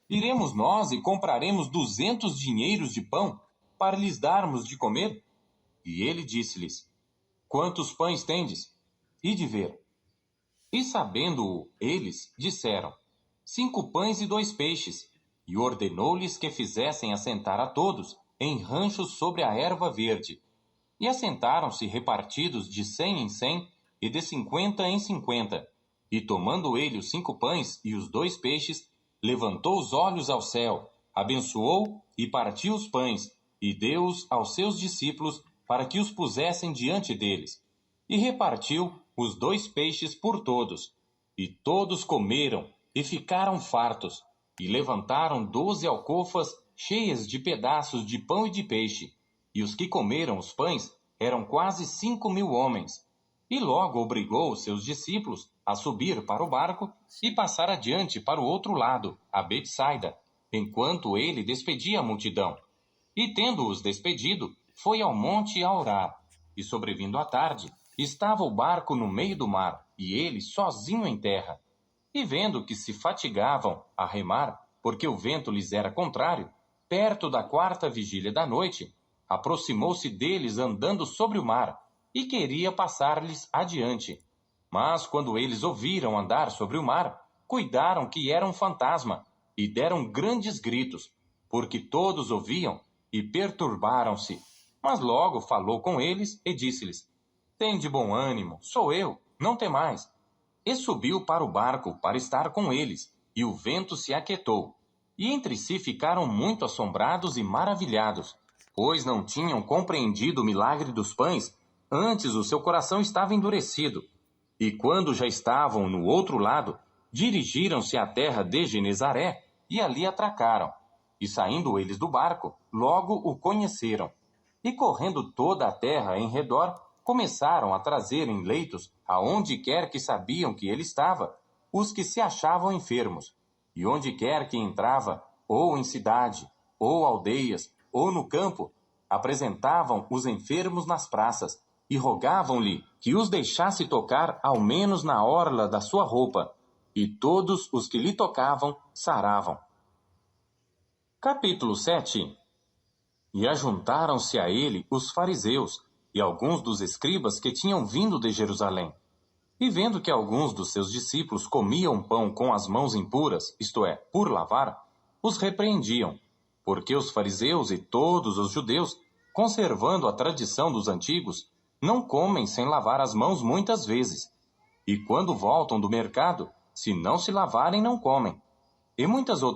Iremos nós e compraremos 200 dinheiros de pão para lhes darmos de comer? E ele disse-lhes: Quantos pães tendes? Ide ver. E sabendo-o eles, disseram: 5 pães e 2 peixes. E ordenou-lhes que fizessem assentar a todos em ranchos sobre a erva verde. E assentaram-se repartidos de 100 em 100 e de 50 em 50. E tomando ele os 5 pães e os 2 peixes, levantou os olhos ao céu, abençoou e partiu os pães, e deu-os aos seus discípulos para que os pusessem diante deles. E repartiu os 2 peixes por todos. E todos comeram e ficaram fartos, e levantaram 12 alcofas cheias de pedaços de pão e de peixe. E os que comeram os pães eram quase 5.000 homens. E logo obrigou os seus discípulos a subir para o barco e passar adiante para o outro lado, a Betsaida, enquanto ele despedia a multidão. E tendo-os despedido, foi ao monte a orar. E sobrevindo a tarde, estava o barco no meio do mar, e ele sozinho em terra. E vendo que se fatigavam a remar, porque o vento lhes era contrário, perto da 4ª vigília da noite, aproximou-se deles andando sobre o mar, e queria passar-lhes adiante. Mas quando eles ouviram andar sobre o mar, cuidaram que era um fantasma, e deram grandes gritos, porque todos ouviam, e perturbaram-se. Mas logo falou com eles e disse-lhes: Tende bom ânimo, sou eu, não temais. E subiu para o barco para estar com eles, e o vento se aquietou. E entre si ficaram muito assombrados e maravilhados, pois não tinham compreendido o milagre dos pães, antes o seu coração estava endurecido. E quando já estavam no outro lado, dirigiram-se à terra de Genezaré, e ali atracaram. E saindo eles do barco, logo o conheceram. E correndo toda a terra em redor, começaram a trazer em leitos, aonde quer que sabiam que ele estava, os que se achavam enfermos. E onde quer que entrava, ou em cidade, ou aldeias, ou no campo, apresentavam os enfermos nas praças, e rogavam-lhe que os deixasse tocar ao menos na orla da sua roupa, e todos os que lhe tocavam saravam. Capítulo 7. E ajuntaram-se a ele os fariseus, e alguns dos escribas que tinham vindo de Jerusalém. E vendo que alguns dos seus discípulos comiam pão com as mãos impuras, isto é, por lavar, os repreendiam, porque os fariseus e todos os judeus, conservando a tradição dos antigos, não comem sem lavar as mãos muitas vezes. E quando voltam do mercado, se não se lavarem, não comem. E muitas outras